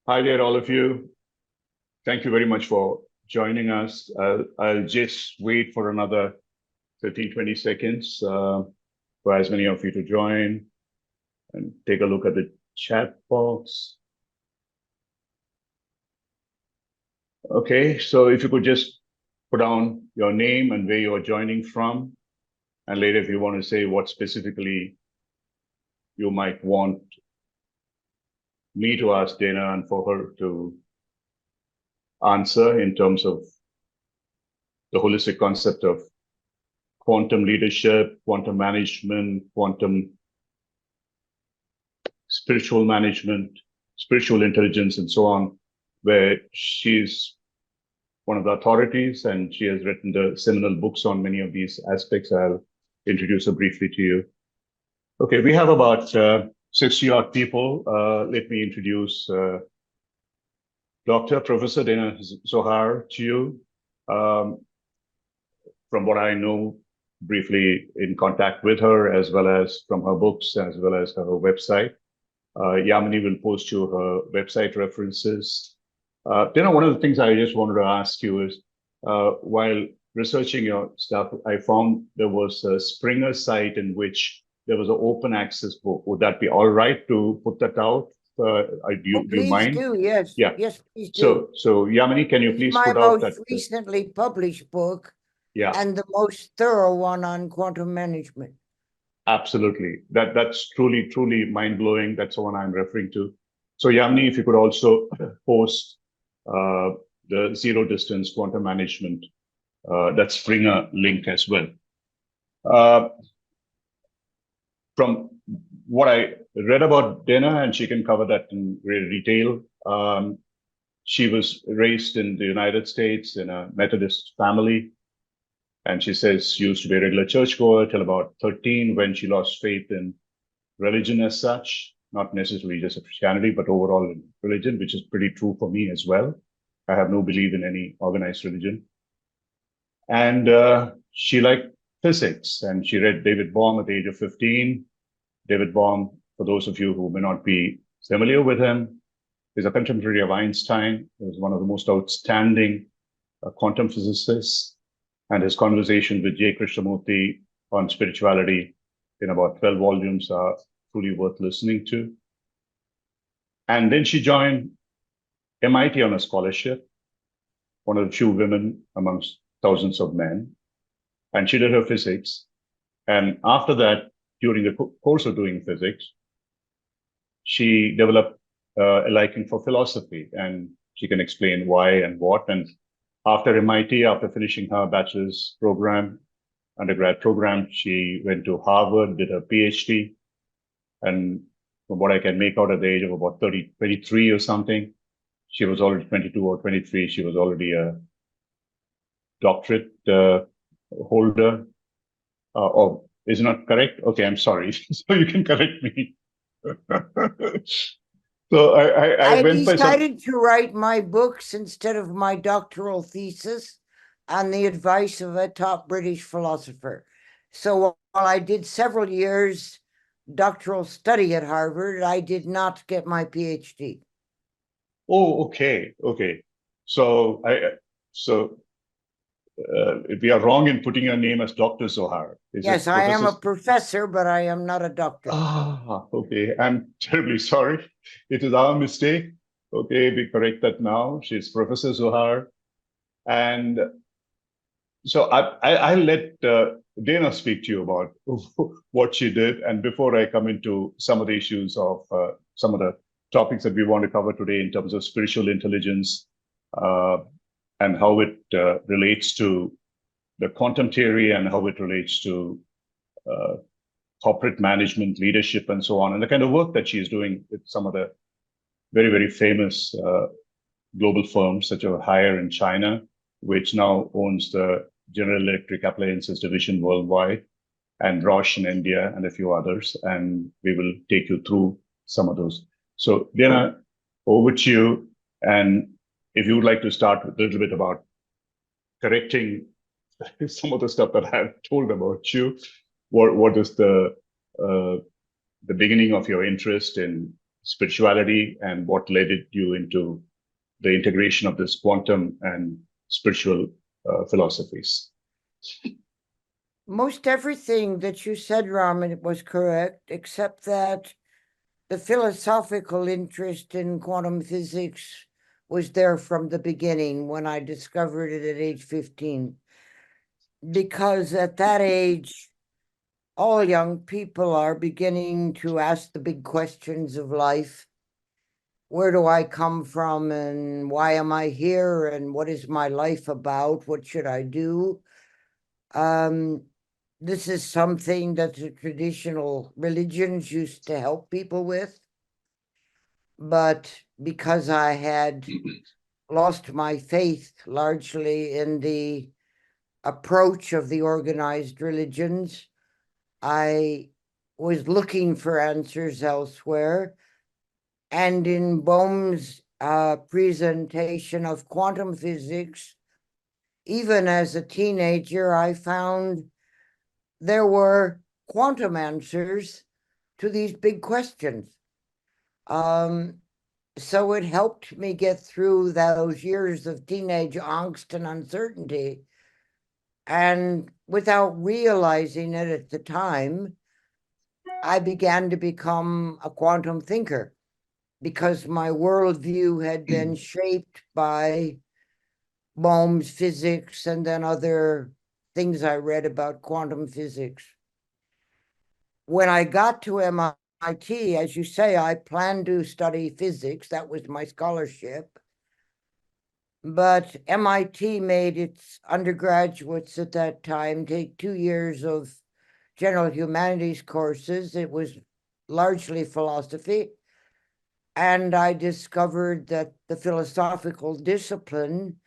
Hi there, all of you. Thank you very much for joining us. I'll just wait for another 15, 20 seconds for as many of you to join and take a look at the chat box. Okay, so if you could just put down your name and where you're joining from, and later if you want to say what specifically you might want me to ask Danah and for her to answer in terms of the holistic concept of quantum leadership, quantum management, quantum spiritual management, spiritual intelligence, and so on, where she's one of the authorities and she has written the seminal books on many of these aspects. I'll introduce her briefly to you. Okay, we have about 60 odd people. Let me introduce Dr. Professor Danah Zohar to you. From what I know, briefly in contact with her, as well as from her books, as well as her website. Yamini will post you her website references. Danah, one of the things I just wanted to ask you is, while researching your stuff, I found there was a Springer site in which there was an open access book. Would that be all right to put that out? Do you mind? Please do, yes. Yeah. Yes, please do. So Yamini, can you please my put out most that? recently published book Yeah, and the most thorough one on quantum management. absolutely. That's truly mind-blowing. That's the one I'm referring to. So Yamini, if you could also post the zero distance quantum management, that Springer link as well. From what I read about Danah, and she can cover that in great detail, she was raised in the United States in a Methodist family. And she says she used to be a regular churchgoer till about 13 when she lost faith in religion as such, not necessarily just Christianity, but overall in religion, which is pretty true for me as well. I have no belief in any organized religion. And she liked physics, and she read David Bohm at the age of 15. David Bohm, for those of you who may not be familiar with him, is a contemporary of Einstein. He was one of the most outstanding quantum physicists. And his conversation with J. Krishnamurti on spirituality in about 12 volumes are truly worth listening to. And then she joined MIT on a scholarship, one of the few women amongst thousands of men. And she did her physics. And after that, during the course of doing physics, she developed a liking for philosophy, and she can explain why and what. And after MIT, after finishing her bachelor's program, undergrad program, she went to Harvard, did her PhD. And from what I can make out at the age of about 23 or something, she was already 22 or 23. She was already a doctorate holder. Or is it not correct? Okay, I'm sorry. So you can correct me. So I went by decided to write my books instead of my doctoral thesis on the advice of a top British philosopher. So while I did several years doctoral study at Harvard, I did not get my PhD. Oh, okay. So we are wrong in putting your name as Dr. Zohar. Yes, I am a professor, but I am not a doctor. Okay. I'm terribly sorry. It is our mistake. Okay, we correct that now. She's Professor Zohar. And so I'll let Danah speak to you about what she did. And before I come into some of the issues of some of the topics that we want to cover today in terms of spiritual intelligence and how it relates to the quantum theory and how it relates to corporate management, leadership, and so on, and the kind of work that she's doing with some of the very famous global firms such as Haier in China, which now owns the General Electric Appliances division worldwide, and Roche in India, and a few others. And we will take you through some of those. So Danah, over to you. And if you would like to start with a little bit about correcting some of the stuff that I've told about you, what is the beginning of your interest in spirituality and what led you into the integration of this quantum and spiritual philosophies? Most everything that you said, Raman, was correct, except that the philosophical interest in quantum physics was there from the beginning when I discovered it at age 15. Because at that age, all young people are beginning to ask the big questions of life. Where do I come from, and why am I here, and what is my life about? What should I do? This is something that the traditional religions used to help people with. But because I had lost my faith largely in the approach of the organized religions, I was looking for answers elsewhere. And in Bohm's presentation of quantum physics, even as a teenager, I found there were quantum answers to these big questions. So it helped me get through those years of teenage angst and uncertainty. And without realizing it at the time, I began to become a quantum thinker because my worldview had been shaped by Bohm's physics and then other things I read about quantum physics. When I got to MIT, as you say, I planned to study physics. That was my scholarship. But MIT made its undergraduates at that time take 2 years of general humanities courses. It was largely philosophy. And I discovered that the philosophical discipline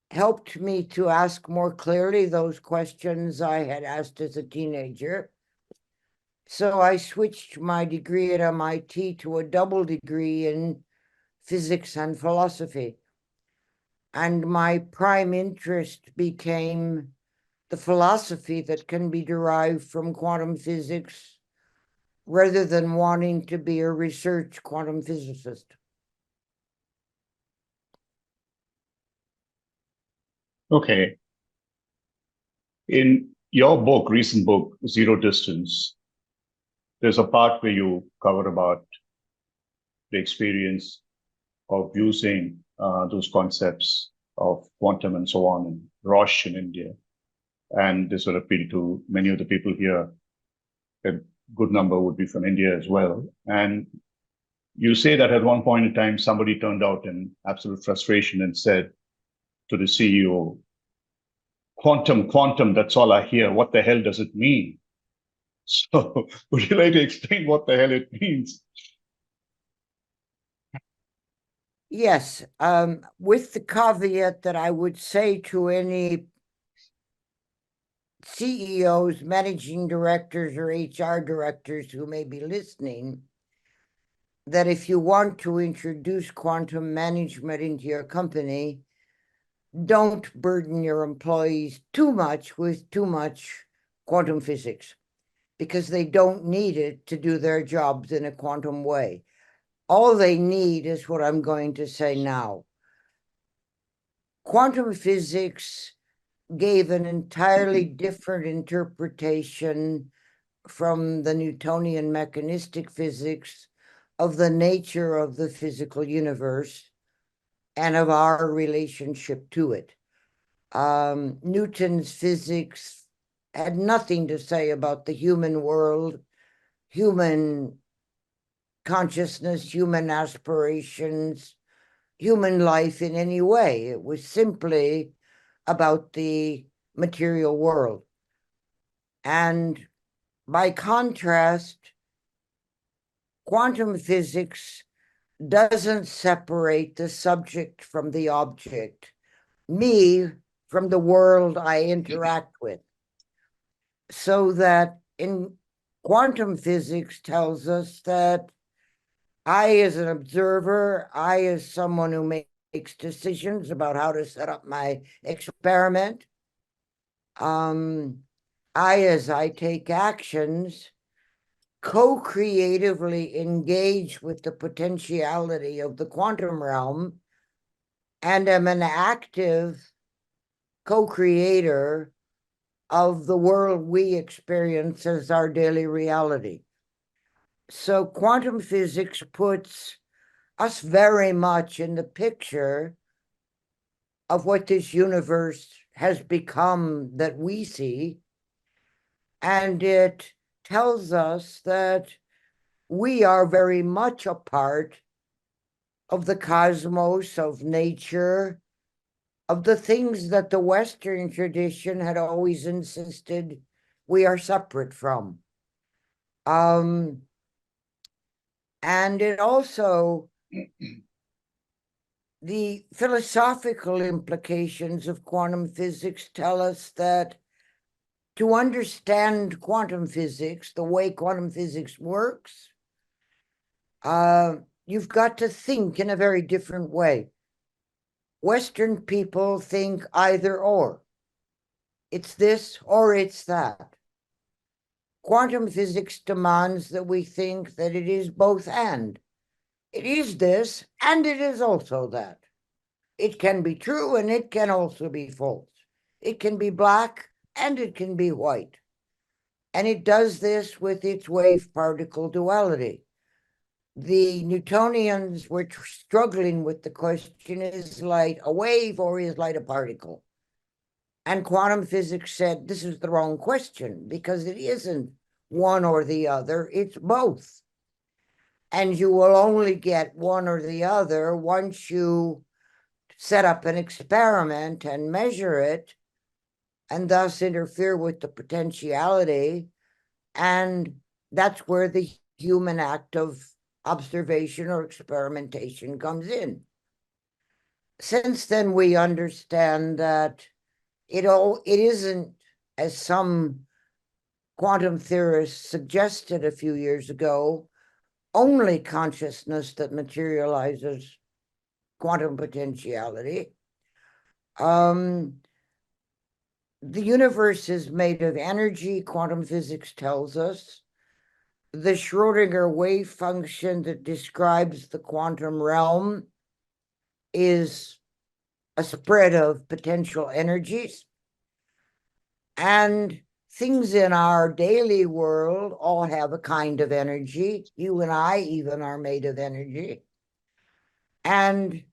helped me to ask more clearly those questions I had asked as a teenager. So I switched my degree at MIT to a double degree in physics and philosophy. And my prime interest became the philosophy that can be derived from quantum physics rather than wanting to be a research quantum physicist. Okay. In your book, recent book, Zero Distance, there's a part where you cover about the experience of using those concepts of quantum and so on in Roche in India. And this will appeal to many of the people here. A good number would be from India as well. And you say that at one point in time, somebody turned out in absolute frustration and said to the CEO, quantum, that's all I hear. What the hell does it mean? So would you like to explain what the hell it means? Yes, with the caveat that I would say to any CEOs, managing directors, or HR directors who may be listening, that if you want to introduce quantum management into your company, don't burden your employees too much with too much quantum physics, because they don't need it to do their jobs in a quantum way. All they need is what I'm going to say now. Quantum physics gave an entirely different interpretation from the Newtonian mechanistic physics of the nature of the physical universe and of our relationship to it. Newton's physics had nothing to say about the human world, human consciousness, human aspirations, human life in any way. It was simply about the material world. And by contrast, quantum physics doesn't separate the subject from the object, me from the world I interact with. So that in quantum physics tells us that I, as an observer, I, as someone who makes decisions about how to set up my experiment, I, as I take actions, co-creatively engage with the potentiality of the quantum realm and am an active co-creator of the world we experience as our daily reality. So quantum physics puts us very much in the picture of what this universe has become that we see, and it tells us that we are very much a part of the cosmos, of nature, of the things that the Western tradition had always insisted we are separate from. And it also, the philosophical implications of quantum physics tell us that to understand quantum physics, the way quantum physics works, you've got to think in a very different way. Western people think either or. It's this or it's that. Quantum physics demands that we think that it is both and. It is this and it is also that. It can be true and it can also be false. It can be black and it can be white. And it does this with its wave-particle duality. The Newtonians were struggling with the question, is light a wave or is light a particle? And quantum physics said this is the wrong question because it isn't one or the other, it's both. And you will only get one or the other once you set up an experiment and measure it, and thus interfere with the potentiality. And that's where the human act of observation or experimentation comes in. Since then, we understand that it isn't, as some quantum theorists suggested a few years ago, only consciousness that materializes quantum potentiality. The universe is made of energy, quantum physics tells us. The Schrödinger wave function that describes the quantum realm is a spread of potential energies. And things in our daily world all have a kind of energy. You and I even are made of energy. And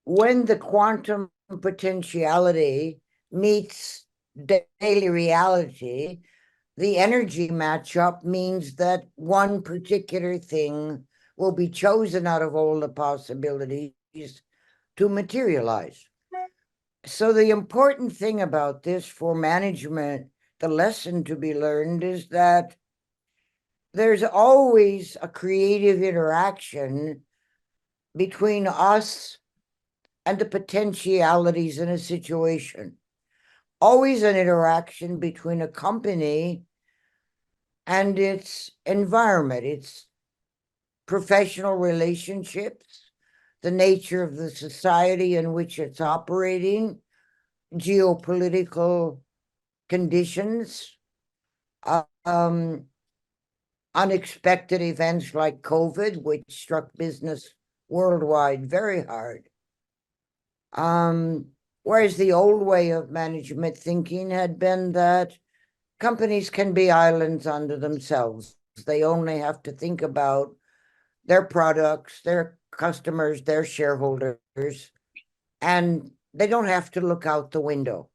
when the quantum potentiality meets daily reality, the energy matchup means that one particular thing will be chosen out of all the possibilities to materialize. So the important thing about this for management, the lesson to be learned, is that there's always a creative interaction between us and the potentialities in a situation. Always an interaction between a company and its environment, its professional relationships, the nature of the society in which it's operating, geopolitical conditions, unexpected events like COVID, which struck business worldwide very hard. Whereas the old way of management thinking had been that companies can be islands unto themselves. They only have to think about their products, their customers, their shareholders, and they don't have to look out the window.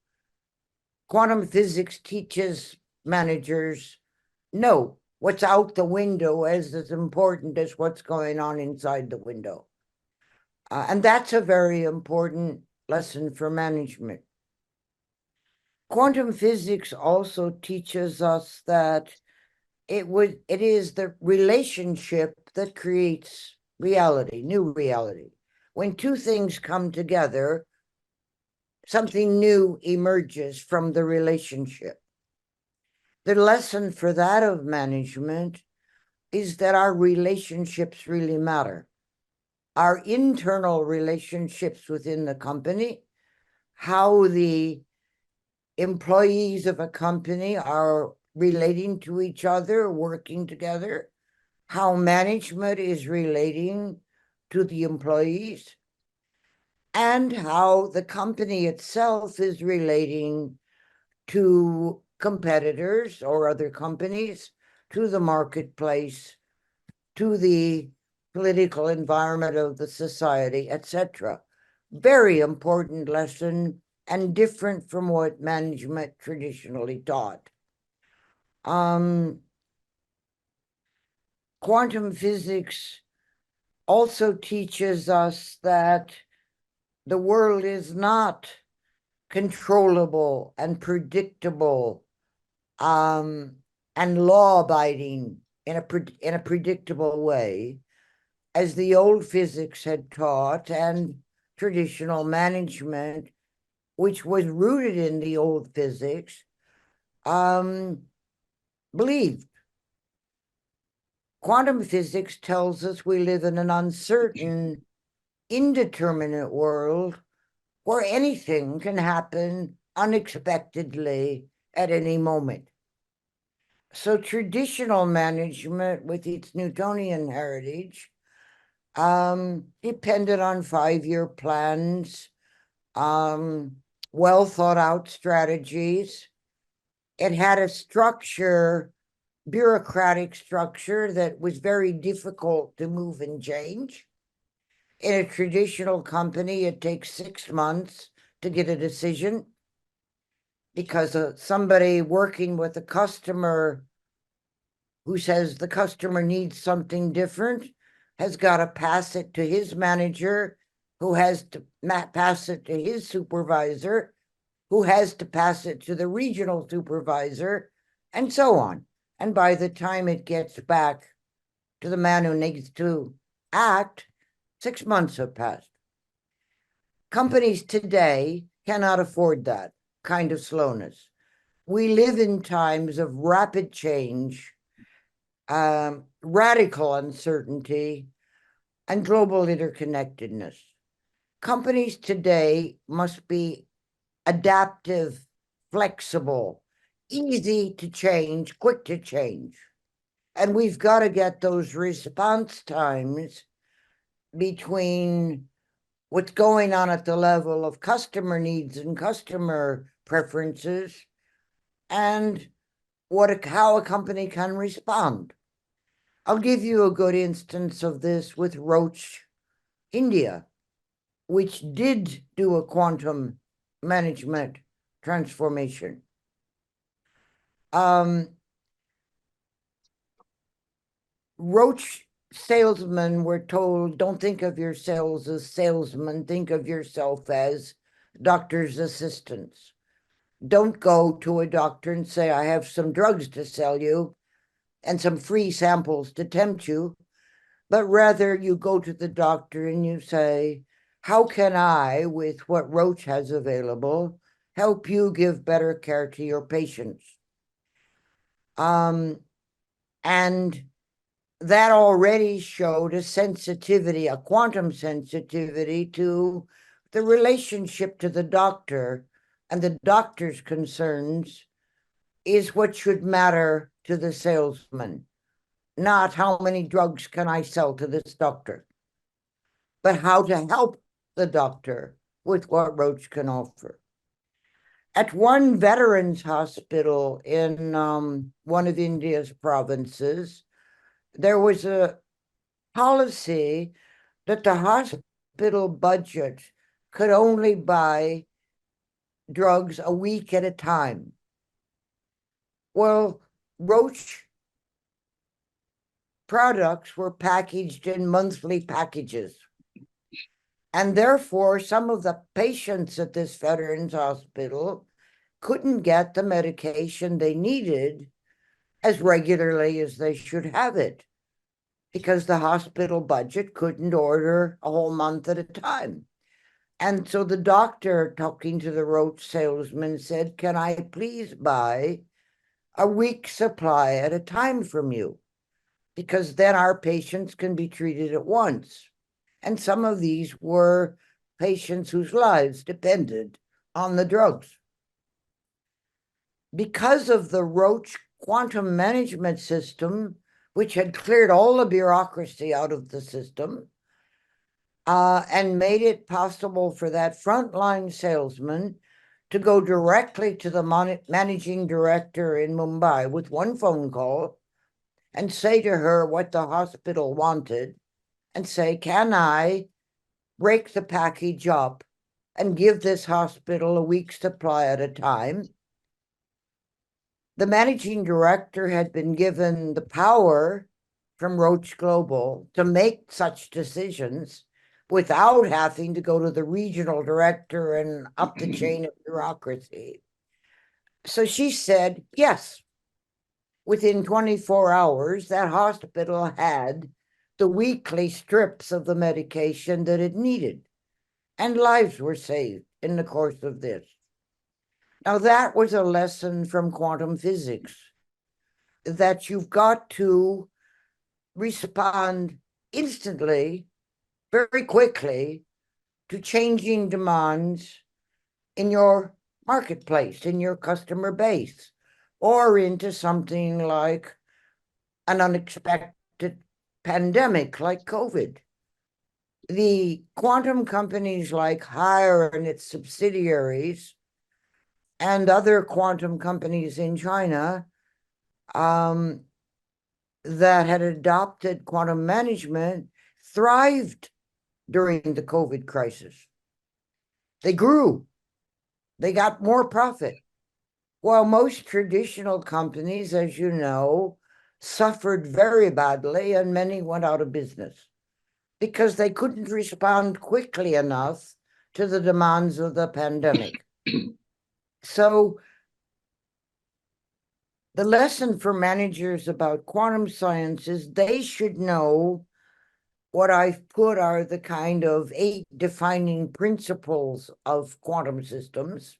Quantum physics teaches managers, no, what's out the window is as important as what's going on inside the window. And that's a very important lesson for management. Quantum physics also teaches us that it is the relationship that creates reality, new reality. When two things come together, something new emerges from the relationship. The lesson for that of management is that our relationships really matter. Our internal relationships within the company, how the employees of a company are relating to each other, working together, how management is relating to the employees, and how the company itself is relating to competitors or other companies, to the marketplace, to the political environment of the society, etc. Very important lesson and different from what management traditionally taught. Quantum physics also teaches us that the world is not controllable and predictable and law-abiding in a predictable way, as the old physics had taught and traditional management, which was rooted in the old physics, believed. Quantum physics tells us we live in an uncertain, indeterminate world where anything can happen unexpectedly at any moment. So traditional management, with its Newtonian heritage, depended on 5-year plans, well thought out strategies. It had a structure, bureaucratic structure, that was very difficult to move and change. In a traditional company, it takes 6 months to get a decision, because somebody working with a customer who says the customer needs something different has got to pass it to his manager, who has to pass it to his supervisor, who has to pass it to the regional supervisor, and so on. And by the time it gets back to the man who needs to act, 6 months have passed. Companies today cannot afford that kind of slowness. We live in times of rapid change, radical uncertainty, and global interconnectedness. Companies today must be adaptive, flexible, easy to change, quick to change. And we've got to get those response times between what's going on at the level of customer needs and customer preferences and how a company can respond. I'll give you a good instance of this with Roche India, which did do a quantum management transformation. Roche salesmen were told, don't think of yourselves as salesmen, think of yourself as doctor's assistants. Don't go to a doctor and say, I have some drugs to sell you and some free samples to tempt you, but rather you go to the doctor and you say, how can I, with what Roche has available, help you give better care to your patients? And that already showed a sensitivity, a quantum sensitivity to the relationship to the doctor, and the doctor's concerns is what should matter to the salesman, not how many drugs can I sell to this doctor, but how to help the doctor with what Roche can offer. At one veterans hospital in one of India's provinces, there was a policy that the hospital budget could only buy drugs a week at a time. Well, Roche products were packaged in monthly packages. And therefore, some of the patients at this veterans hospital couldn't get the medication they needed as regularly as they should have it, because the hospital budget couldn't order a whole month at a time. And so the doctor, talking to the Roche salesman, said, can I please buy a week's supply at a time from you? Because then our patients can be treated at once. And some of these were patients whose lives depended on the drugs. Because of the Roche quantum management system, which had cleared all the bureaucracy out of the system, and made it possible for that frontline salesman to go directly to the managing director in Mumbai with one phone call and say to her what the hospital wanted and say, can I break the package up and give this hospital a week's supply at a time? The managing director had been given the power from Roche Global to make such decisions without having to go to the regional director and up the chain of bureaucracy. So she said, yes. Within 24 hours, that hospital had the weekly strips of the medication that it needed, and lives were saved in the course of this. Now, that was a lesson from quantum physics, that you've got to respond instantly, very quickly, to changing demands in your marketplace, in your customer base, or into something like an unexpected pandemic like COVID. The quantum companies like Hire and its subsidiaries and other quantum companies in China that had adopted quantum management thrived during the COVID crisis. They grew, they got more profit, while most traditional companies, as you know, suffered very badly and many went out of business because they couldn't respond quickly enough to the demands of the pandemic. So the lesson for managers about quantum science is they should know what I've put are the kind of 8 defining principles of quantum systems,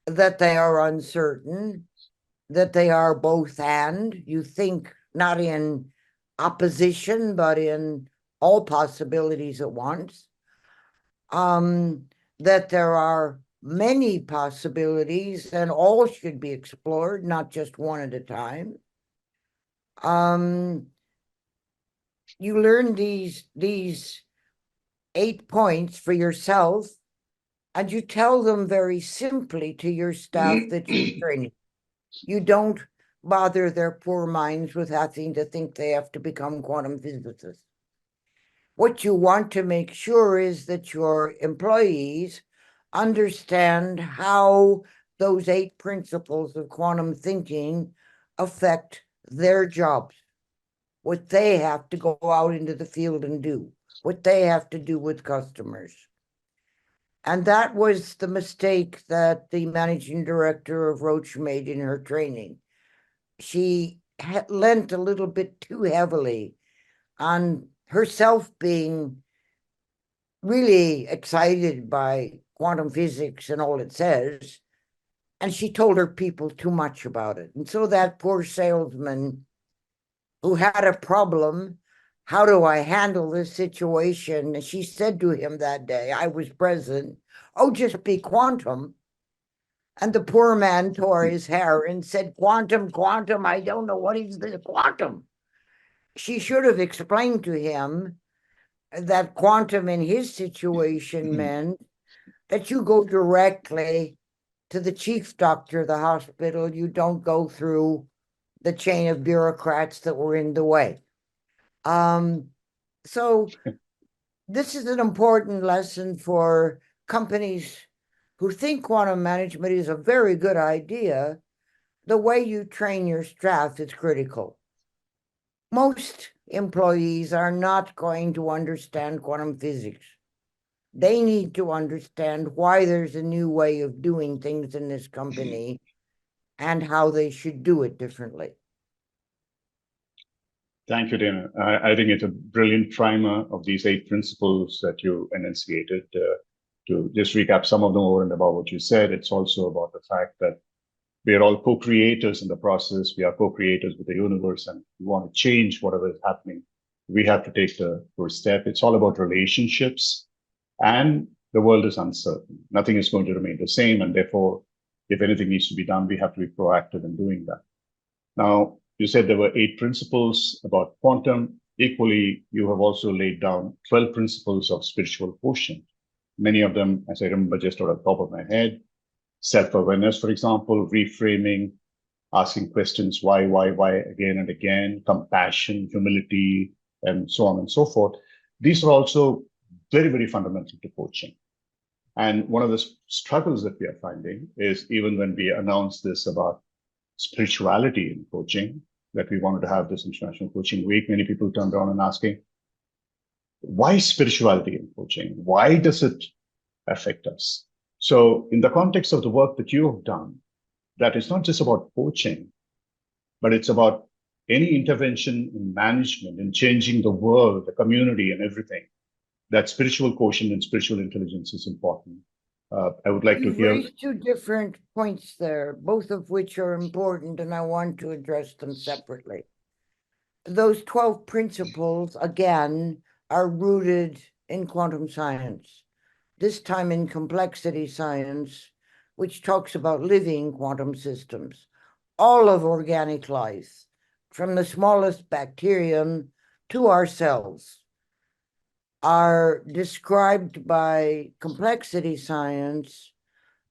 that they are uncertain, that they are both and, you think not in opposition, but in all possibilities at once, that there are many possibilities and all should be explored, not just one at a time. You learn these 8 points for yourself, and you tell them very simply to your staff that you're training. You don't bother their poor minds with having to think they have to become quantum physicists. What you want to make sure is that your employees understand how those 8 principles of quantum thinking affect their jobs, what they have to go out into the field and do, what they have to do with customers. And that was the mistake that the managing director of Roche made in her training. She lent a little bit too heavily on herself being really excited by quantum physics and all it says, and she told her people too much about it. And so that poor salesman who had a problem, how do I handle this situation? And she said to him that day, I was present, oh, just be quantum. And the poor man tore his hair and said, quantum, quantum, I don't know what is this quantum. She should have explained to him that quantum in his situation meant that you go directly to the chief doctor of the hospital. You don't go through the chain of bureaucrats that were in the way. So this is an important lesson for companies who think quantum management is a very good idea. The way you train your staff is critical. Most employees are not going to understand quantum physics. They need to understand why there's a new way of doing things in this company and how they should do it differently. Thank you, Dana. I think it's a brilliant primer of these 8 principles that you enunciated. To just recap some of them over and above what you said, it's also about the fact that we are all co-creators in the process. We are co-creators with the universe, and we want to change whatever is happening. We have to take the first step. It's all about relationships, and the world is uncertain. Nothing is going to remain the same, and therefore, if anything needs to be done, we have to be proactive in doing that. Now, you said there were 8 principles about quantum. Equally, you have also laid down 12 principles of spiritual quotient. Many of them, as I remember just out of the top of my head, self-awareness, for example, reframing, asking questions, why, again and again, compassion, humility, and so on and so forth. These are also very, very fundamental to coaching. And one of the struggles that we are finding is even when we announce this about spirituality in coaching, that we wanted to have this International Coaching Week, many people turned around and asking, why spirituality in coaching? Why does it affect us? So in the context of the work that you have done, that is not just about coaching, but it's about any intervention in management, in changing the world, the community, and everything. That spiritual quotient and spiritual intelligence is important. I would like to You've hear. raised two different points there, both of which are important, and I want to address them separately. Those 12 principles, again, are rooted in quantum science, this time in complexity science, which talks about living quantum systems. All of organic life, from the smallest bacterium to our cells, are described by complexity science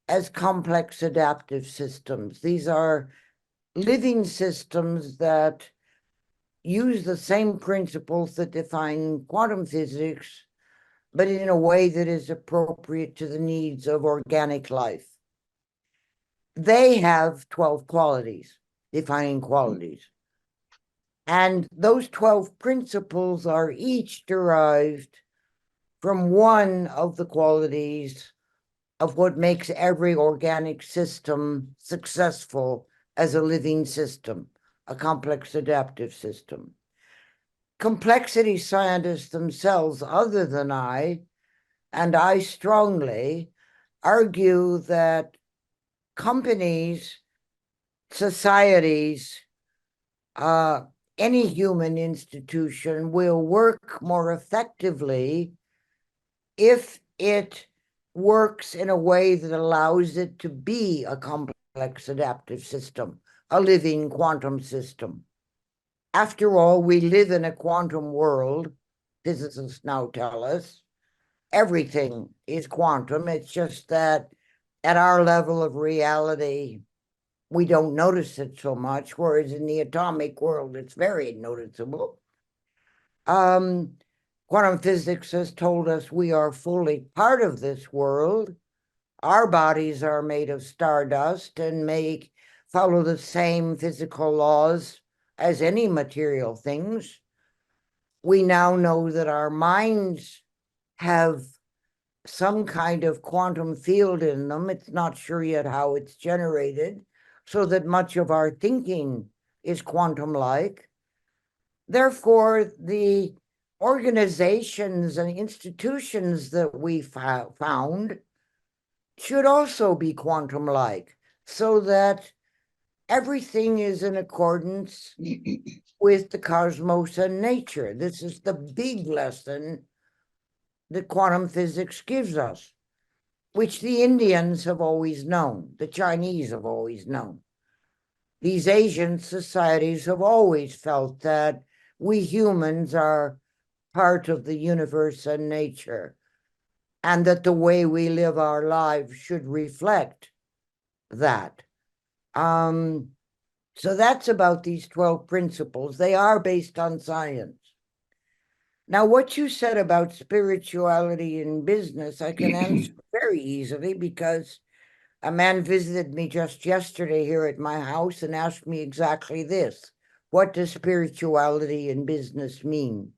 as complex adaptive systems. These are living systems that use the same principles that define quantum physics, but in a way that is appropriate to the needs of organic life. They have 12 qualities, defining qualities. And those 12 principles are each derived from one of the qualities of what makes every organic system successful as a living system, a complex adaptive system. Complexity scientists themselves, other than I, and I strongly, argue that companies, societies, any human institution will work more effectively if it works in a way that allows it to be a complex adaptive system, a living quantum system. After all, we live in a quantum world. Physicists now tell us everything is quantum. It's just that at our level of reality, we don't notice it so much, whereas in the atomic world, it's very noticeable. Quantum physics has told us we are fully part of this world. Our bodies are made of stardust and follow the same physical laws as any material things. We now know that our minds have some kind of quantum field in them. It's not sure yet how it's generated, so that much of our thinking is quantum-like. Therefore, the organizations and institutions that we found should also be quantum-like, so that everything is in accordance with the cosmos and nature. This is the big lesson that quantum physics gives us, which the Indians have always known, the Chinese have always known. These Asian societies have always felt that we humans are part of the universe and nature, and that the way we live our lives should reflect that. So that's about these 12 principles. They are based on science. Now, what you said about spirituality in business, I can answer very easily, because a man visited me just yesterday here at my house and asked me exactly this. What does spirituality in business mean?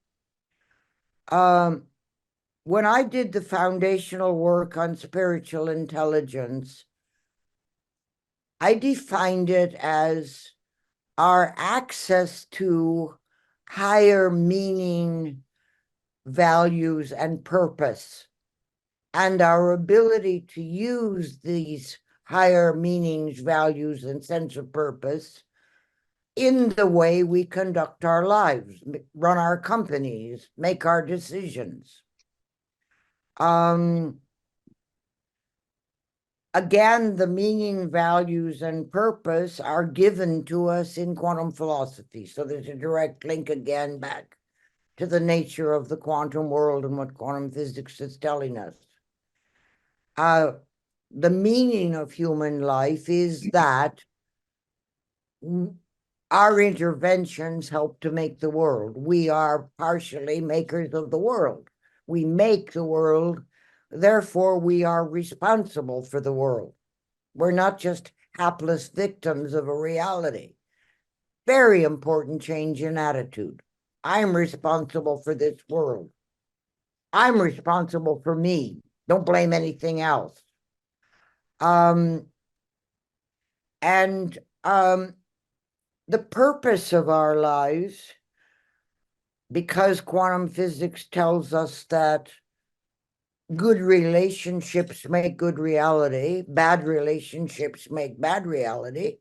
When I did the foundational work on spiritual intelligence, I defined it as our access to higher meaning, values, and purpose, and our ability to use these higher meanings, values, and sense of purpose in the way we conduct our lives, run our companies, make our decisions. again, the meaning, values, and purpose are given to us in quantum philosophy. So there's a direct link again back to the nature of the quantum world and what quantum physics is telling us. The meaning of human life is that our interventions help to make the world. We are partially makers of the world. We make the world, therefore we are responsible for the world. We're not just hapless victims of a reality. Very important change in attitude. I'm responsible for this world. I'm responsible for me. Don't blame anything else. And the purpose of our lives, because quantum physics tells us that good relationships make good reality, bad relationships make bad reality.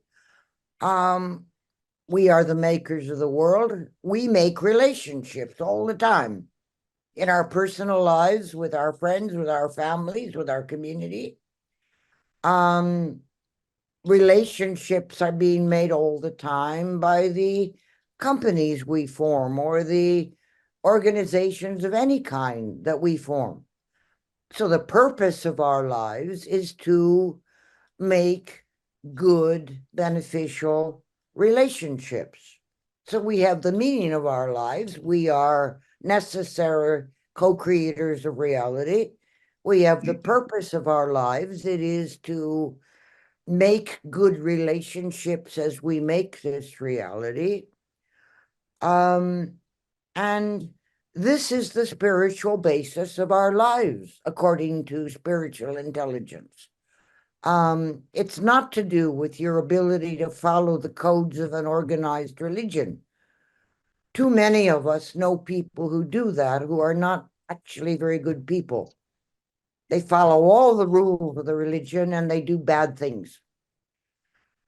We are the makers of the world. We make relationships all the time in our personal lives, with our friends, with our families, with our community. Relationships are being made all the time by the companies we form or the organizations of any kind that we form. So the purpose of our lives is to make good, beneficial relationships. So we have the meaning of our lives. We are necessary co-creators of reality. We have the purpose of our lives. It is to make good relationships as we make this reality. And this is the spiritual basis of our lives, according to spiritual intelligence. It's not to do with your ability to follow the codes of an organized religion. Too many of us know people who do that, who are not actually very good people. They follow all the rules of the religion and they do bad things.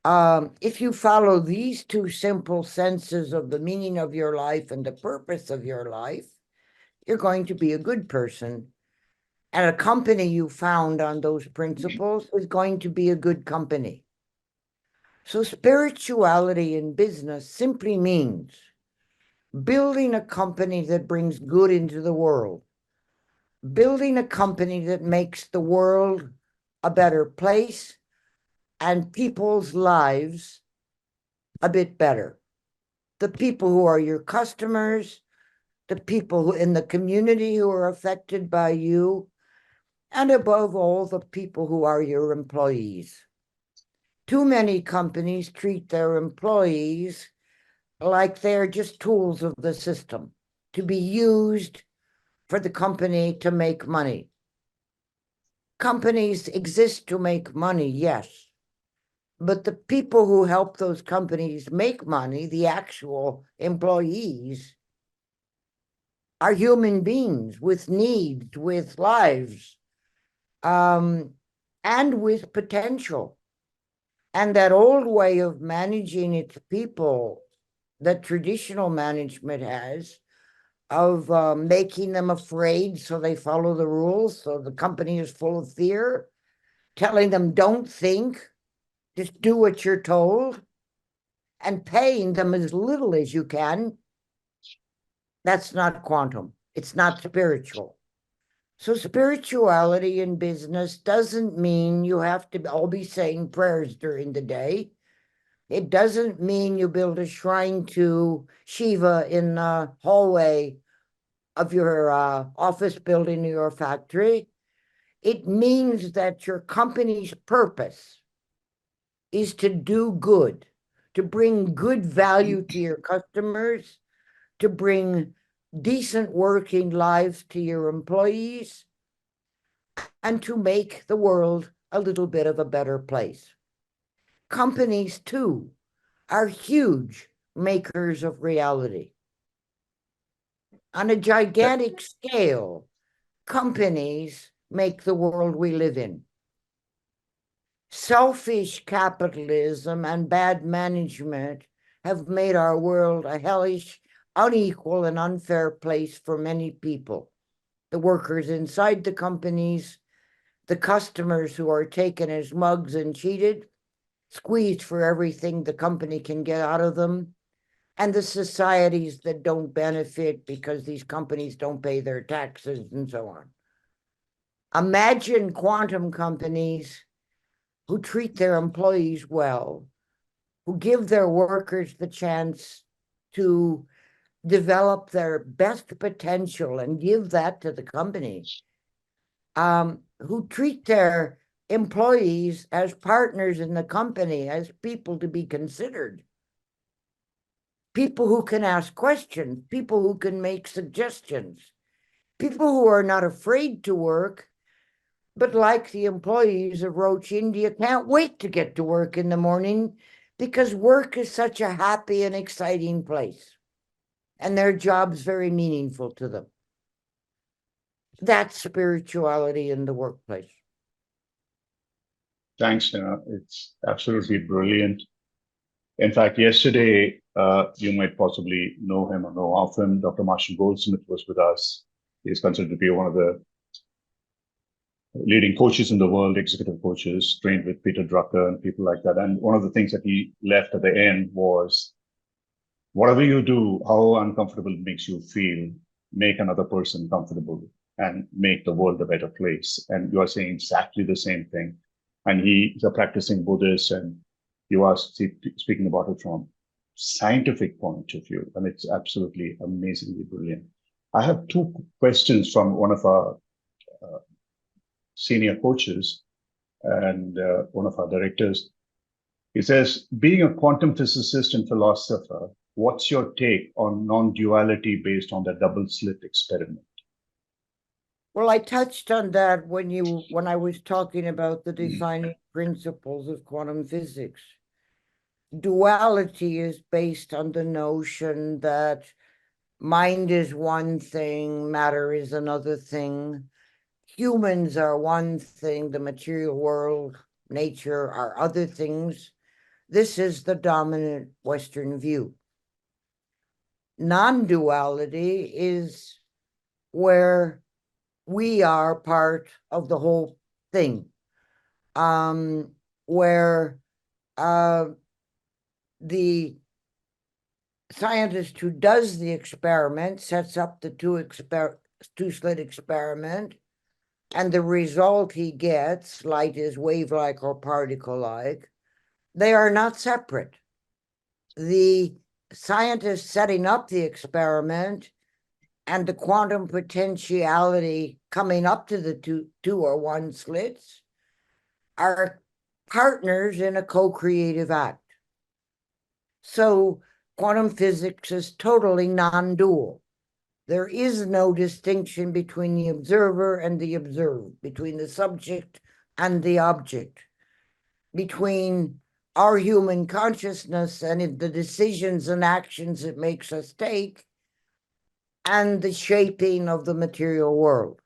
If you follow these two simple senses of the meaning of your life and the purpose of your life, you're going to be a good person. And a company you found on those principles is going to be a good company. So spirituality in business simply means building a company that brings good into the world, building a company that makes the world a better place and people's lives a bit better. The people who are your customers, the people who in the community who are affected by you, and above all, the people who are your employees. Too many companies treat their employees like they're just tools of the system to be used for the company to make money. Companies exist to make money, yes, but the people who help those companies make money, the actual employees, are human beings with needs, with lives, and with potential. And that old way of managing its people that traditional management has, of making them afraid so they follow the rules, so the company is full of fear, telling them don't think, just do what you're told, and paying them as little as you can, that's not quantum. It's not spiritual. So spirituality in business doesn't mean you have to all be saying prayers during the day. It doesn't mean you build a shrine to Shiva in the hallway of your office building or your factory. It means that your company's purpose is to do good, to bring good value to your customers, to bring decent working lives to your employees, and to make the world a little bit of a better place. Companies, too, are huge makers of reality. On a gigantic scale, companies make the world we live in. Selfish capitalism and bad management have made our world a hellish, unequal, and unfair place for many people. The workers inside the companies, the customers who are taken as mugs and cheated, squeezed for everything the company can get out of them, and the societies that don't benefit because these companies don't pay their taxes and so on. Imagine quantum companies who treat their employees well, who give their workers the chance to develop their best potential and give that to the company, who treat their employees as partners in the company, as people to be considered, people who can ask questions, people who can make suggestions, people who are not afraid to work, but like the employees of Roche India, can't wait to get to work in the morning because work is such a happy and exciting place and their job's very meaningful to them. That's spirituality in the workplace. Thanks, Danah. It's absolutely brilliant. In fact, yesterday, you might possibly know him or know of him. Dr. Marshall Goldsmith was with us. He's considered to be one of the leading coaches in the world, executive coaches, trained with Peter Drucker and people like that. And one of the things that he left at the end was, whatever you do, how uncomfortable it makes you feel, make another person comfortable and make the world a better place. And you are saying exactly the same thing. And he's a practicing Buddhist, and you are speaking about it from scientific point of view, and it's absolutely amazingly brilliant. I have two questions from one of our senior coaches and one of our directors. He says, being a quantum physicist and philosopher, what's your take on non-duality based on the double slit experiment? Well, I touched on that when I was talking about the defining principles of quantum physics. Duality is based on the notion that mind is one thing, matter is another thing. Humans are one thing, the material world, nature are other things. This is the dominant Western view. Non-duality is where we are part of the whole thing, where the scientist who does the experiment sets up the two-slit experiment, and the result he gets, light is wave-like or particle-like, they are not separate. The scientist setting up the experiment and the quantum potentiality coming up to the two or one slits are partners in a co-creative act. So quantum physics is totally non-dual. There is no distinction between the observer and the observed, between the subject and the object, between our human consciousness and the decisions and actions it makes us take, and the shaping of the material world.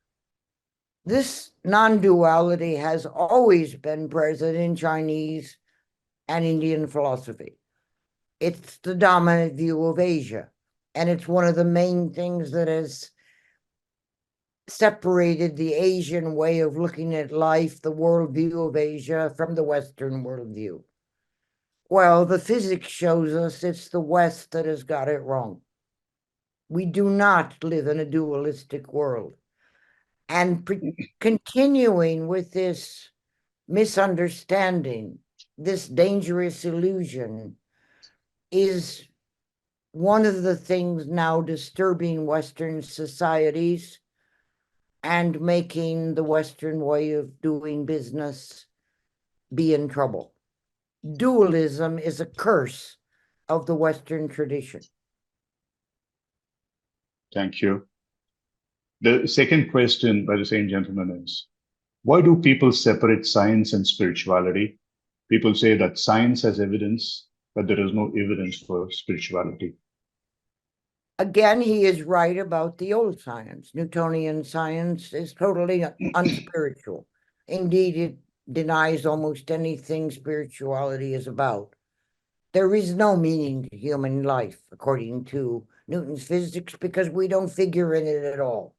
This non-duality has always been present in Chinese and Indian philosophy. It's the dominant view of Asia, and it's one of the main things that has separated the Asian way of looking at life, the worldview of Asia, from the Western worldview. Well, the physics shows us it's the West that has got it wrong. We do not live in a dualistic world. And continuing with this misunderstanding, this dangerous illusion, is one of the things now disturbing Western societies and making the Western way of doing business be in trouble. Dualism is a curse of the Western tradition. Thank you. The second question by the same gentleman is, why do people separate science and spirituality? People say that science has evidence, but there is no evidence for spirituality. Again, he is right about the old science. Newtonian science is totally unspiritual. Indeed, it denies almost anything spirituality is about. There is no meaning to human life, according to Newton's physics, because we don't figure in it at all.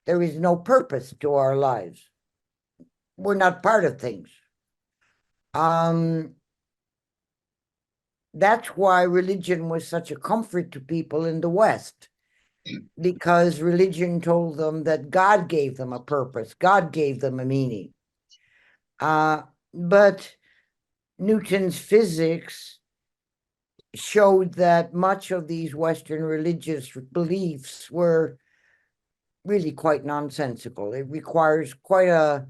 There is no purpose to our lives. we're not part of things. That's why religion was such a comfort to people in the West, because religion told them that God gave them a purpose, God gave them a meaning. But Newton's physics showed that much of these Western religious beliefs were really quite nonsensical. It requires quite a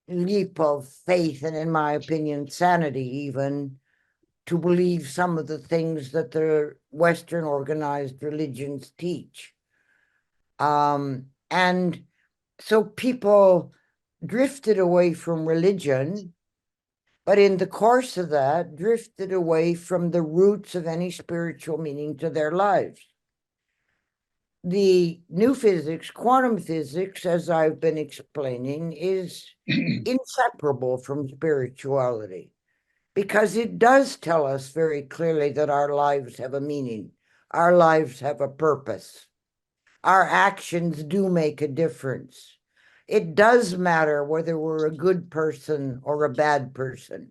leap of faith, and in my opinion, sanity even, to believe some of the things that the Western organized religions teach. And so people drifted away from religion, but in the course of that, drifted away from the roots of any spiritual meaning to their lives. The new physics, quantum physics, as I've been explaining, is inseparable from spirituality, because it does tell us very clearly that our lives have a meaning, our lives have a purpose, our actions do make a difference. It does matter whether we're a good person or a bad person,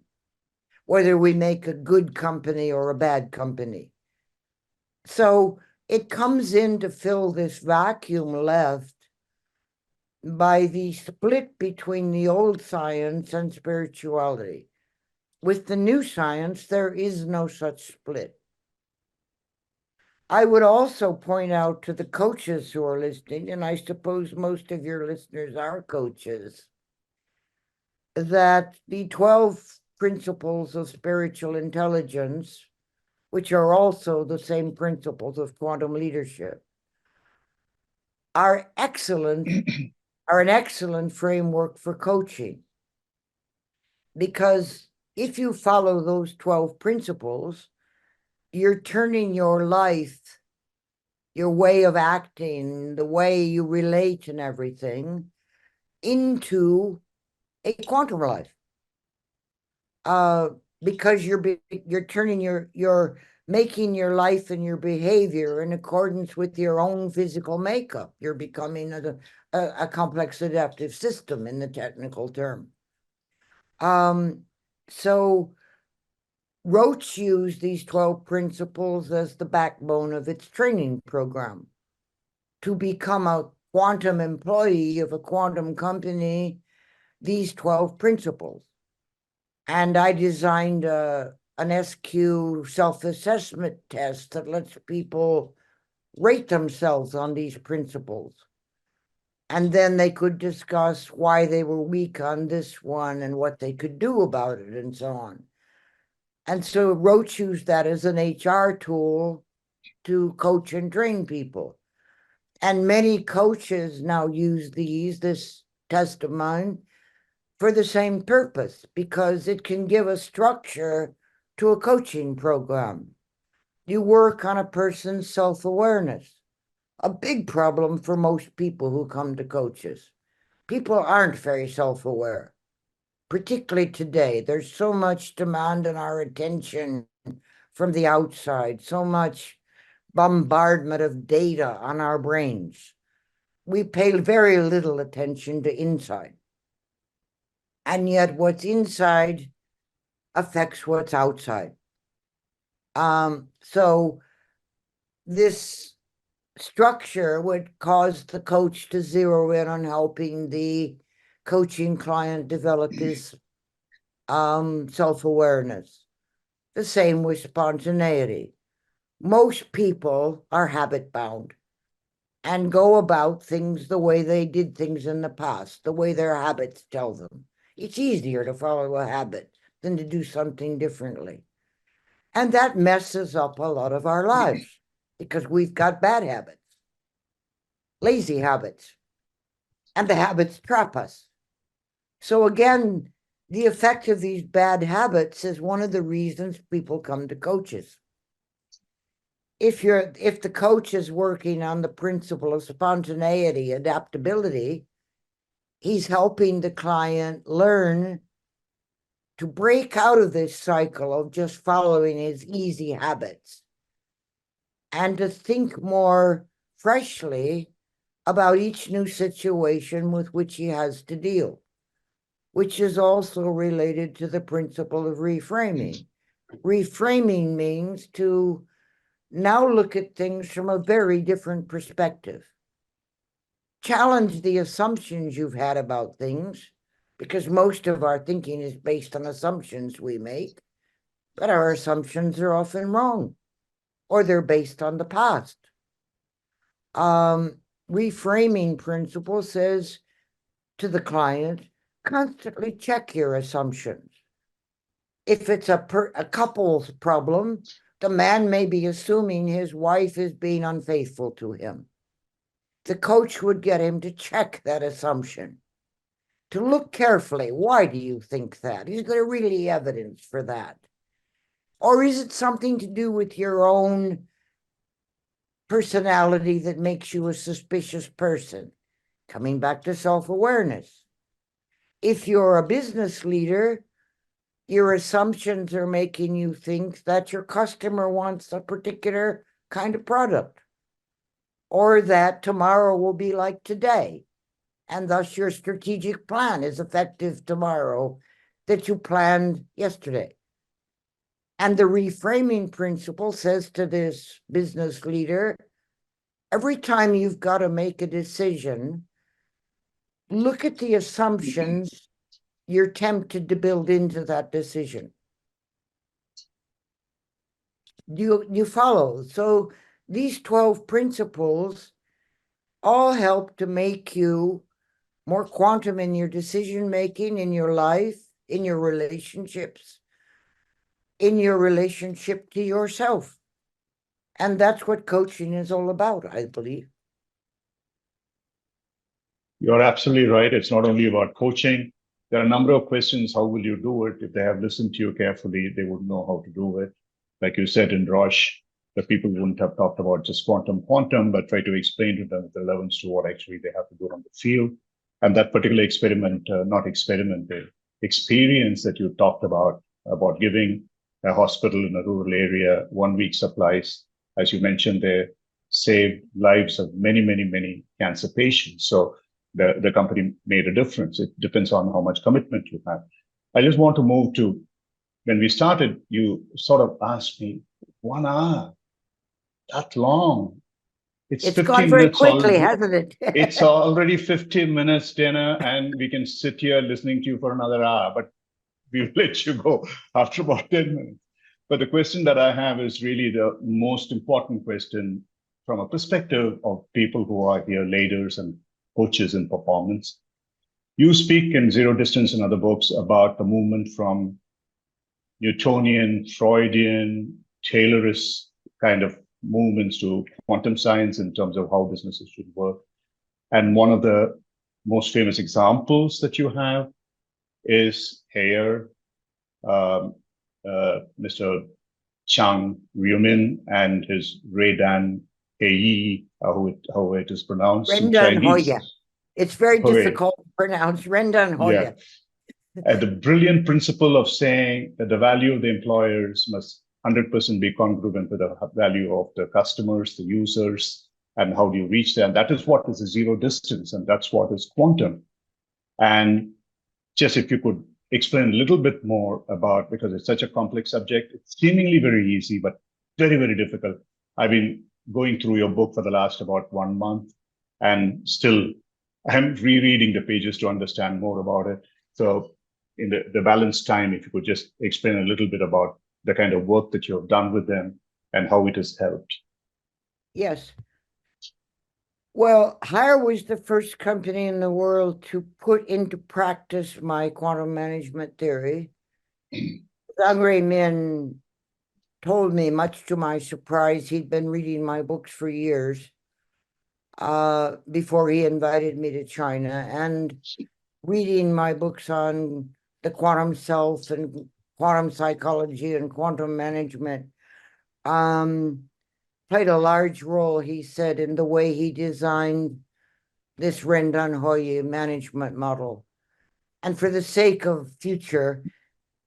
whether we make a good company or a bad company. So it comes in to fill this vacuum left by the split between the old science and spirituality. With the new science, there is no such split. I would also point out to the coaches who are listening, and I suppose most of your listeners are coaches, that the 12 principles of spiritual intelligence, which are also the same principles of quantum leadership, are an excellent framework for coaching. Because if you follow those 12 principles, you're turning your life, your way of acting, the way you relate and everything, into a quantum life. Because you're turning you're making your life and your behavior in accordance with your own physical makeup. You're becoming a complex adaptive system, in the technical term. So Roche used these 12 principles as the backbone of its training program. To become a quantum employee of a quantum company, these 12 principles. And I designed an SQ self-assessment test that lets people rate themselves on these principles. And then they could discuss why they were weak on this one and what they could do about it and so on. And so Roche used that as an HR tool to coach and train people. And many coaches now use this test of mine for the same purpose, because it can give a structure to a coaching program. You work on a person's self-awareness, a big problem for most people who come to coaches. People aren't very self-aware, particularly today. There's so much demand on our attention from the outside, so much bombardment of data on our brains. We pay very little attention to inside. And yet what's inside affects what's outside. So this structure would cause the coach to zero in on helping the coaching client develop his self-awareness. The same with spontaneity. Most people are habit bound and go about things the way they did things in the past, the way their habits tell them. It's easier to follow a habit than to do something differently. And that messes up a lot of our lives because we've got bad habits, lazy habits, and the habits trap us. So again, the effect of these bad habits is one of the reasons people come to coaches. If the coach is working on the principle of spontaneity, adaptability, he's helping the client learn to break out of this cycle of just following his easy habits and to think more freshly about each new situation with which he has to deal. which is also related to the principle of reframing. Reframing means to now look at things from a very different perspective. Challenge the assumptions you've had about things, because most of our thinking is based on assumptions we make, but our assumptions are often wrong, or they're based on the past. Reframing principle says to the client, constantly check your assumptions. If it's a couple's problem, the man may be assuming his wife is being unfaithful to him. The coach would get him to check that assumption, to look carefully. Why do you think that? Is there really evidence for that? Or is it something to do with your own personality that makes you a suspicious person? Coming back to self-awareness. If you're a business leader, your assumptions are making you think that your customer wants a particular kind of product, or that tomorrow will be like today, and thus your strategic plan is effective tomorrow that you planned yesterday. And the reframing principle says to this business leader, every time you've got to make a decision, look at the assumptions you're tempted to build into that decision. You follow? So these 12 principles all help to make you more quantum in your decision making, in your life, in your relationships, in your relationship to yourself. And that's what coaching is all about, I believe. You're absolutely right. It's not only about coaching. There are a number of questions. How will you do it? If they have listened to you carefully, they would know how to do it. Like you said in Roche, the people wouldn't have talked about just quantum, but try to explain to them the relevance to what actually they have to do on the field. And that particular the experience that you talked about giving a hospital in a rural area 1 week supplies, as you mentioned there, saved lives of many, many, many cancer patients. So the company made a difference. It depends on how much commitment you have. I just want to move to when we started, you sort of asked me, 1 hour, that long. It's gone 15 very minutes quickly, already. hasn't it? It's already 15 minutes, Danah, and we can sit here listening to you for another hour, but we'll let you go after about 10 minutes. But the question that I have is really the most important question from a perspective of people who are here, leaders and coaches in performance. You speak in Zero Distance and other books about the movement from Newtonian, Freudian, Taylorist kind of movements to quantum science in terms of how businesses should work. And one of the most famous examples that you have is here, Mr. Chang Ryumin and his Ray Dan Hei, how it is pronounced in Rendan Chinese. Hoya. It's very Hoya. difficult to pronounce. Rendan Hoya. Yeah. The brilliant principle of saying that the value of the employers must 100% be congruent with the value of the customers, the users, and how do you reach that? And that is what is a zero distance, and that's what is quantum. And just if you could explain a little bit more about, because it's such a complex subject, it's seemingly very easy, but very, very difficult. I've been going through your book for the last about 1 month, and still I'm rereading the pages to understand more about it. So in the balanced time, if you could just explain a little bit about the kind of work that you have done with them and how it has helped. Yes. Well, Hire was the first company in the world to put into practice my quantum management theory. Zhang Min told me, much to my surprise, he'd been reading my books for years before he invited me to China, and reading my books on the quantum self and quantum psychology and quantum management played a large role, he said, in the way he designed this Rendan Hoya management model. And for the sake of future,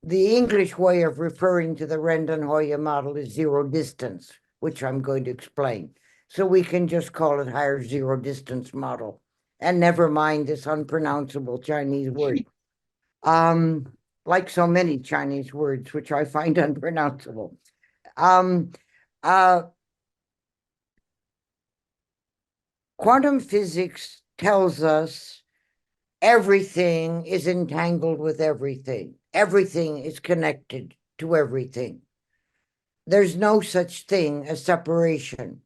the English way of referring to the Rendan Hoya model is zero distance, which I'm going to explain. So we can just call it Hire Zero Distance Model, and never mind this unpronounceable Chinese word. like so many Chinese words, which I find unpronounceable. Um, uh, Quantum physics tells us everything is entangled with everything. Everything is connected to everything. There's no such thing as separation.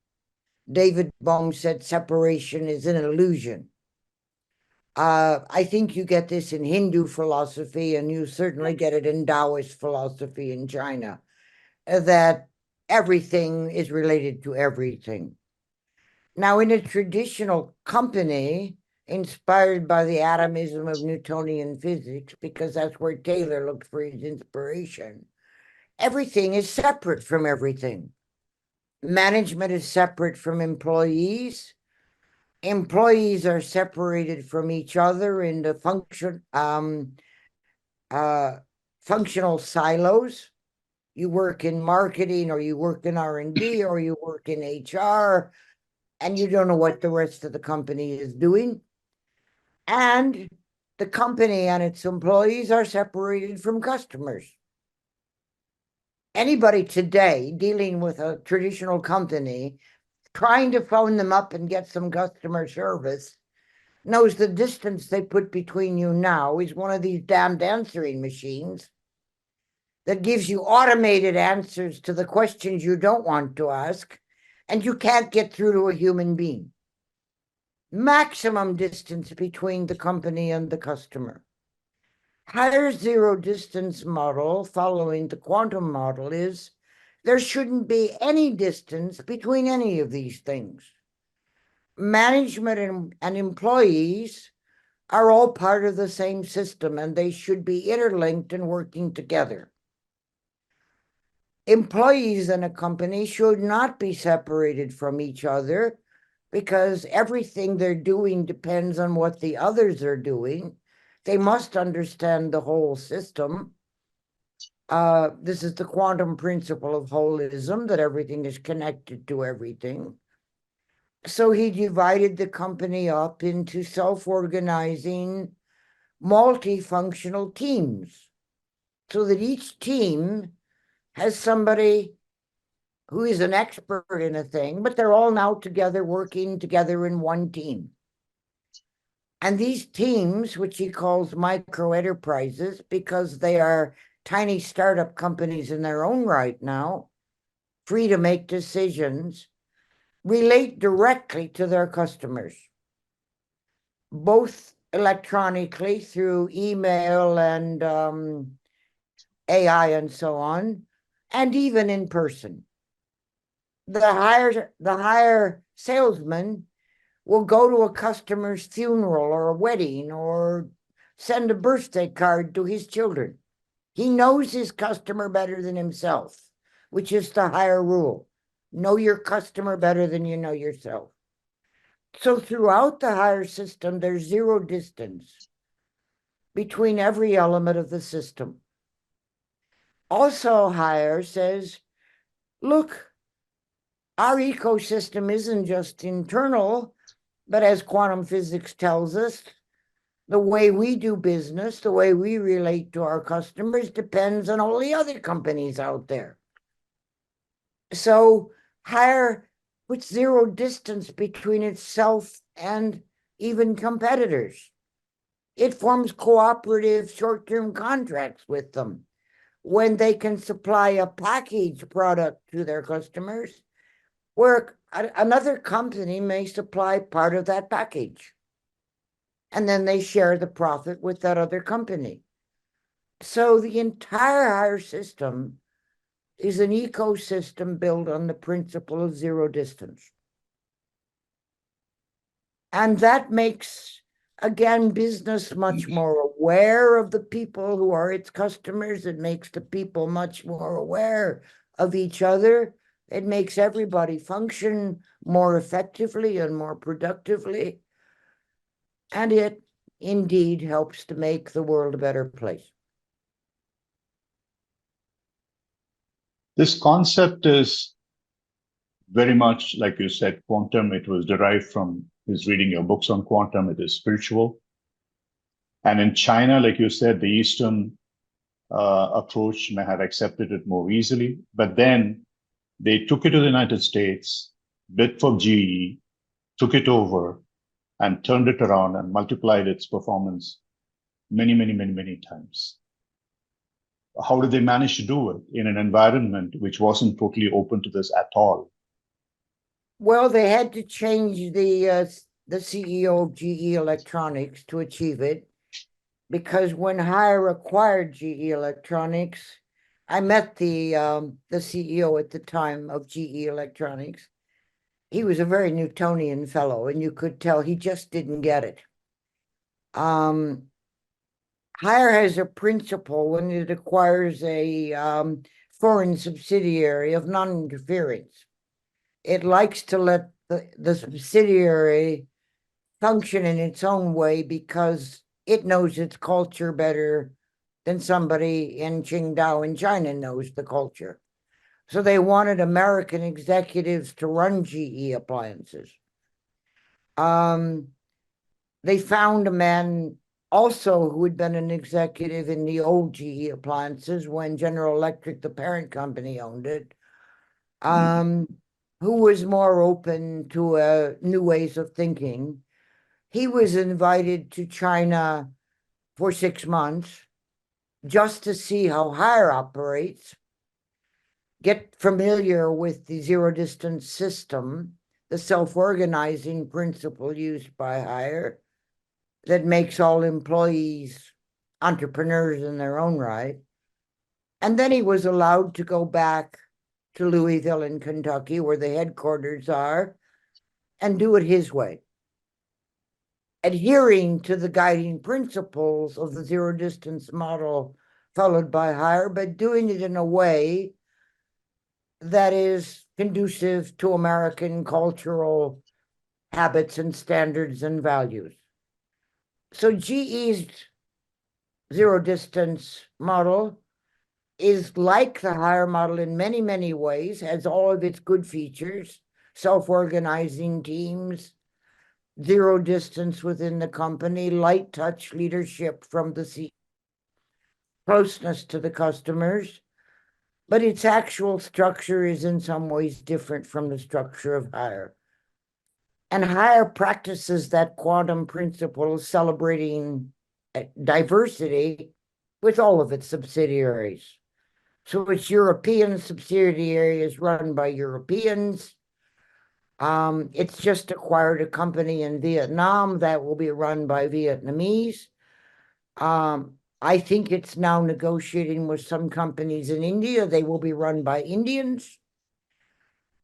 David Bohm said separation is an illusion. I think you get this in Hindu philosophy, and you certainly get it in Taoist philosophy in China, that everything is related to everything. Now, in a traditional company, inspired by the atomism of Newtonian physics, because that's where Taylor looked for his inspiration, everything is separate from everything. Management is separate from employees. Employees are separated from each other into functional silos. You work in marketing, or you work in R&D, or you work in HR, and you don't know what the rest of the company is doing. And the company and its employees are separated from customers. Anybody today dealing with a traditional company, trying to phone them up and get some customer service, knows the distance they put between you now is one of these damned answering machines that gives you automated answers to the questions you don't want to ask, and you can't get through to a human being. Maximum distance between the company and the customer. Higher zero distance model, following the quantum model, is there shouldn't be any distance between any of these things. Management and employees are all part of the same system, and they should be interlinked and working together. Employees in a company should not be separated from each other, because everything they're doing depends on what the others are doing. They must understand the whole system. This is the quantum principle of holism, that everything is connected to everything. So he divided the company up into self-organizing, multifunctional teams, so that each team has somebody who is an expert in a thing, but they're all now together, working together in one team. And these teams, which he calls micro enterprises, because they are tiny startup companies in their own right now, free to make decisions, relate directly to their customers, both electronically through email and AI and so on, and even in person. The higher salesman will go to a customer's funeral or a wedding, or send a birthday card to his children. He knows his customer better than himself, which is the higher rule. Know your customer better than you know yourself. So throughout the higher system, there's zero distance between every element of the system. Also, higher says, look, our ecosystem isn't just internal, but as quantum physics tells us, the way we do business, the way we relate to our customers, depends on all the other companies out there. So higher puts zero distance between itself and even competitors. It forms cooperative short-term contracts with them when they can supply a package product to their customers, where another company may supply part of that package, and then they share the profit with that other company. So the entire higher system is an ecosystem built on the principle of zero distance. And that makes, again, business much more aware of the people who are its customers. It makes the people much more aware of each other. It makes everybody function more effectively and more productively. And it indeed helps to make the world a better place. This concept is very much, like you said, quantum. It was derived from his reading your books on quantum. It is spiritual. And in China, like you said, the Eastern approach may have accepted it more easily, but then they took it to the United States, bid for GE, took it over, and turned it around and multiplied its performance many, many, many, many times. How did they manage to do it in an environment which wasn't totally open to this at all? Well, they had to change the CEO of GE Electronics to achieve it, because when Haier acquired GE Electronics, I met the CEO at the time of GE Electronics. He was a very Newtonian fellow, and you could tell he just didn't get it. Haier has a principle when it acquires a foreign subsidiary of non-interference. It likes to let the subsidiary function in its own way because it knows its culture better than somebody in Qingdao in China knows the culture. So they wanted American executives to run GE appliances. They found a man also who had been an executive in the old GE appliances when General Electric, the parent company, owned it, who was more open to new ways of thinking. He was invited to China for 6 months just to see how Haier operates, get familiar with the zero distance system, the self-organizing principle used by Haier that makes all employees entrepreneurs in their own right. And then he was allowed to go back to Louisville in Kentucky, where the headquarters are, and do it his way, adhering to the guiding principles of the zero distance model followed by Haier, but doing it in a way that is conducive to American cultural habits and standards and values. So GE's zero distance model is like the Haier model in many, many ways, has all of its good features, self-organizing teams, zero distance within the company, light touch leadership from the CEO, closeness to the customers, but its actual structure is in some ways different from the structure of Haier. And Haier practices that quantum principle, celebrating diversity with all of its subsidiaries. So its European subsidiary is run by Europeans. It's just acquired a company in Vietnam that will be run by Vietnamese. I think it's now negotiating with some companies in India. They will be run by Indians.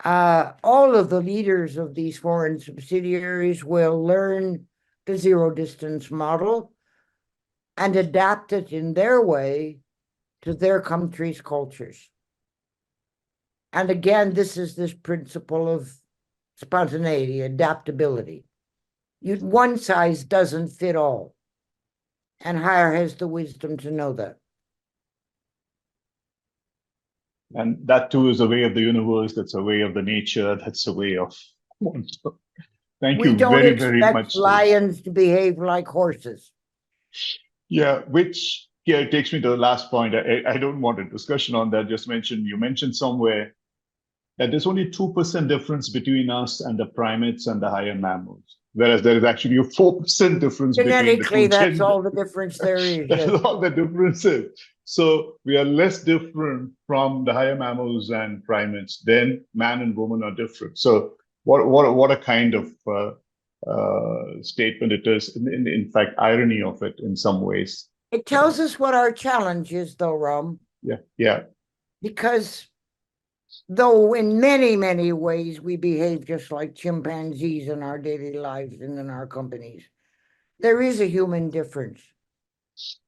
All of the leaders of these foreign subsidiaries will learn the zero distance model and adapt it in their way to their country's cultures. And again, this is this principle of spontaneity, adaptability. One size doesn't fit all. And Haier has the wisdom to know that. And that too is a way of the universe, that's a way of the nature, that's a way of Thank We you don't very, very expect much. lions to behave like horses. Yeah, it takes me to the last point. I don't want a discussion on that. You mentioned somewhere that there's only 2% difference between us and the primates and the higher mammals, whereas there is actually a 4% difference between the Genetically, two that's genders. all the difference there is. That's Yes. all the difference is. So we are less different from the higher mammals and primates. Then man and woman are different. So what a kind of statement it is. In fact, irony of it in some ways. It tells us what our challenge is, though, Ram. Yeah. Because though in many, many ways we behave just like chimpanzees in our daily lives and in our companies, there is a human difference.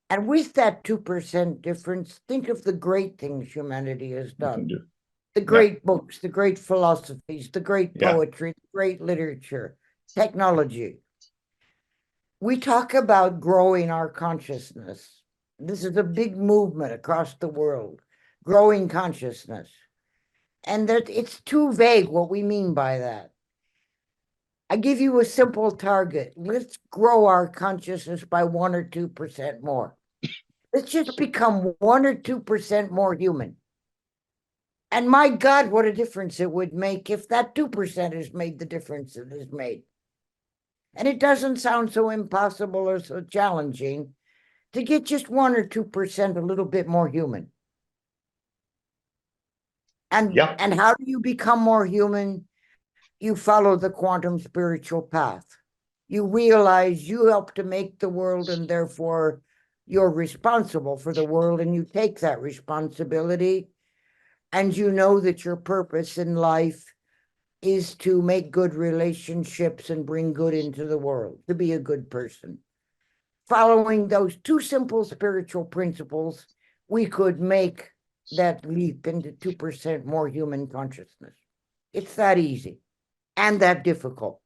And with that 2% difference, think of the great things humanity has done. The great books, the great philosophies, the great poetry, the great literature, technology. We talk about growing our consciousness. This is a big movement across the world, growing consciousness. And that it's too vague what we mean by that. I give you a simple target. Let's grow our consciousness by 1 or 2% more. Let's just become 1 or 2% more human. And my God, what a difference it would make if that 2% has made the difference it has made. And it doesn't sound so impossible or so challenging to get just 1 or 2% a little bit more human. And how do you become more human? You follow the quantum spiritual path. You realize you help to make the world, and therefore you're responsible for the world, and you take that responsibility, and you know that your purpose in life is to make good relationships and bring good into the world, to be a good person. Following those 2 simple spiritual principles, we could make that leap into 2% more human consciousness. It's that easy and that difficult.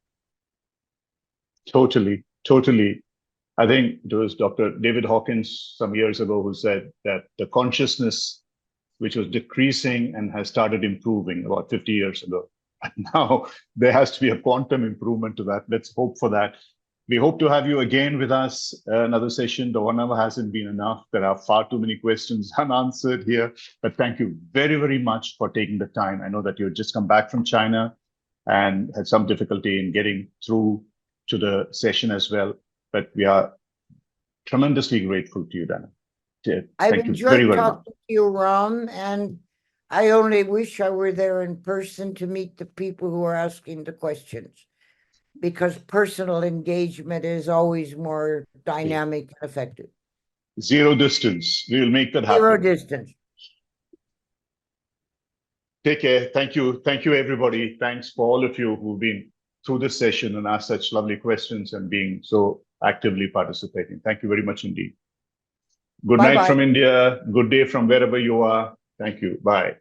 Totally, totally. I think it was Dr. David Hawkins some years ago who said that the consciousness, which was decreasing and has started improving about 50 years ago. And now there has to be a quantum improvement to that. Let's hope for that. We hope to have you again with us, another session. The 1 hour hasn't been enough. There are far too many questions unanswered here. But thank you very, very much for taking the time. I know that you had just come back from China and had some difficulty in getting through to the session as well. But we are tremendously grateful to you, Danah. I've Thank you very, enjoyed very much. talking to you, Ram, and I only wish I were there in person to meet the people who are asking the questions, because personal engagement is always more dynamic and effective. Zero distance. We will make that happen. Zero distance. Take care. Thank you. Thank you, everybody. Thanks for all of you who've been through this session and asked such lovely questions and being so actively participating. Thank you very much indeed. Good night from India. Good day from wherever you are. Thank you. Bye.